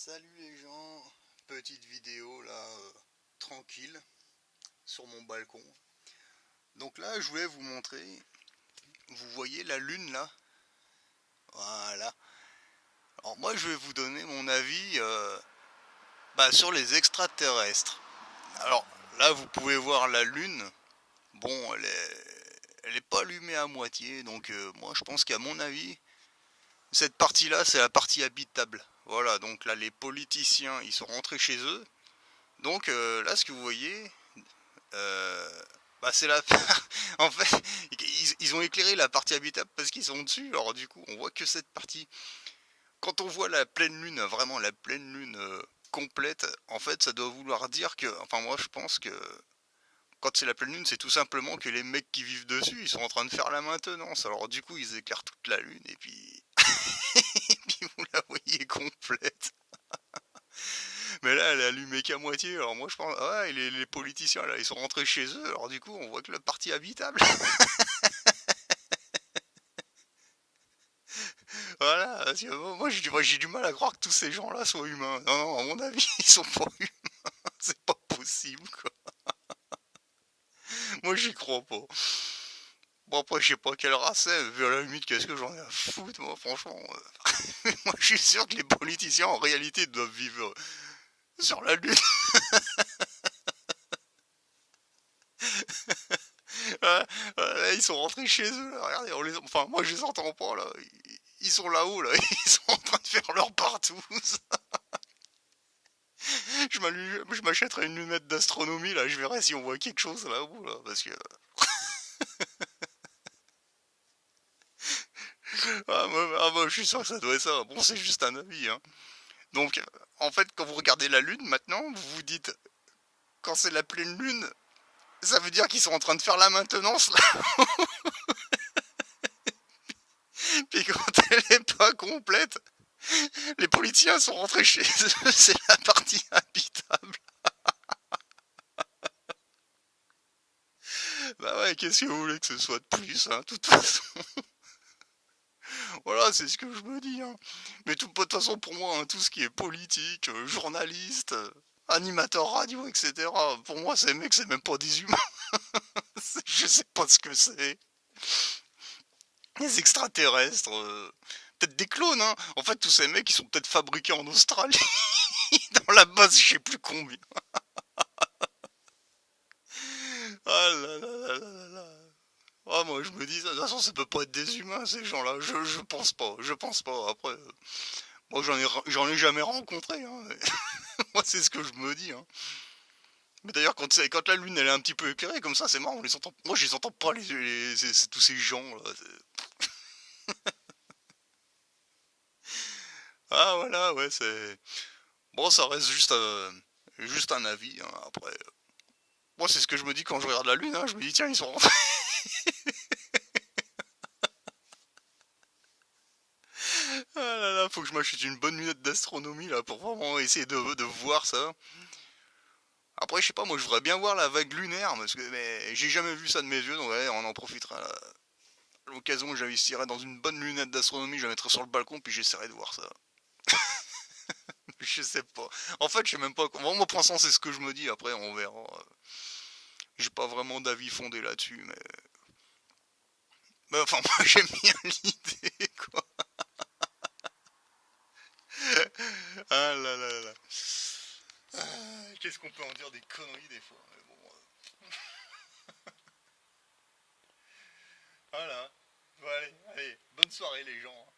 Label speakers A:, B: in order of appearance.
A: Salut les gens, petite vidéo là, tranquille, sur mon balcon. Donc là, je voulais vous montrer, vous voyez la lune là? Voilà. Alors moi, je vais vous donner mon avis sur les extraterrestres. Alors là, vous pouvez voir la lune. Bon, elle est pas allumée à moitié, donc moi, je pense qu'à mon avis, cette partie-là, c'est la partie habitable. Voilà, donc là, les politiciens, ils sont rentrés chez eux. Donc là, ce que vous voyez, euh, c'est la... en fait, ils ont éclairé la partie habitable parce qu'ils sont dessus. Alors du coup, on voit que cette partie. Quand on voit la pleine lune, vraiment la pleine lune complète, en fait, ça doit vouloir dire que... Enfin, moi, je pense que quand c'est la pleine lune, c'est tout simplement que les mecs qui vivent dessus, ils sont en train de faire la maintenance. Alors du coup, ils éclairent toute la lune et puis... et puis vous la voyez complète. Mais là, elle est allumée qu'à moitié. Alors moi, je pense, ah ouais, les politiciens, là, ils sont rentrés chez eux. Alors du coup, on voit que la partie habitable. Voilà. Parce que moi, j'ai du mal à croire que tous ces gens-là soient humains. Non, non, à mon avis, ils sont pas humains. C'est pas possible, quoi. Moi, j'y crois pas. Bon, après, je sais pas quelle race c'est. Vu à la limite, qu'est-ce que j'en ai à foutre, moi, franchement. Moi, je suis sûr que les politiciens, en réalité, doivent vivre sur la Lune. Ouais, ouais, ils sont rentrés chez eux, là. Regardez, enfin, moi, je les entends pas, là. Ils sont là-haut, là. Ils sont en train de faire leur partouze. Je m'achèterai une lunette d'astronomie, là. Je verrai si on voit quelque chose là-haut, là. Parce que... moi, je suis sûr que ça doit être ça. Bon, c'est juste un avis, hein. Donc, en fait, quand vous regardez la Lune, maintenant, vous vous dites... Quand c'est la pleine Lune, ça veut dire qu'ils sont en train de faire la maintenance, là. Puis quand elle est pas complète, les politiciens sont rentrés chez eux. C'est la partie habitable. Bah ouais, qu'est-ce que vous voulez que ce soit de plus, hein, de toute façon. Voilà, c'est ce que je me dis, hein. Mais de toute façon, pour moi, hein, tout ce qui est politique, journaliste, animateur radio, etc., pour moi, ces mecs, c'est même pas des humains. Je sais pas ce que c'est. Les extraterrestres, peut-être des clones, hein. En fait, tous ces mecs, ils sont peut-être fabriqués en Australie. Dans la base, je sais plus combien. Ah là là là là là. Ah, moi, je me dis, de toute façon, ça peut pas être des humains, ces gens-là. Je pense pas. Je pense pas. Après, moi, j'en ai jamais rencontré, hein. Moi, c'est ce que je me dis, hein. Mais d'ailleurs, quand la lune elle est un petit peu éclairée comme ça, c'est marrant, on les entend. Moi, je les entends pas, tous ces gens là. Ah voilà, ouais, c'est. Bon, ça reste juste un avis, hein. Après, moi, c'est ce que je me dis quand je regarde la lune, hein. Je me dis, tiens, ils sont rentrés. Ah là là, faut que je m'achète une bonne lunette d'astronomie là pour vraiment essayer de voir ça. Après, je sais pas, moi, je voudrais bien voir la vague lunaire, parce que mais j'ai jamais vu ça de mes yeux, donc ouais, on en profitera là. À l'occasion où j'investirai dans une bonne lunette d'astronomie, je la mettrai sur le balcon, puis j'essaierai de voir ça. Je sais pas. En fait, je sais même pas comment. Moi, pour l'instant, c'est ce que je me dis. Après, on verra. J'ai pas vraiment d'avis fondé là-dessus, mais enfin, moi, j'aime bien l'idée, quoi. Ah là là là. Qu'est-ce qu'on peut en dire des conneries des fois, mais bon. Voilà. Bon, allez, allez, bonne soirée les gens, hein.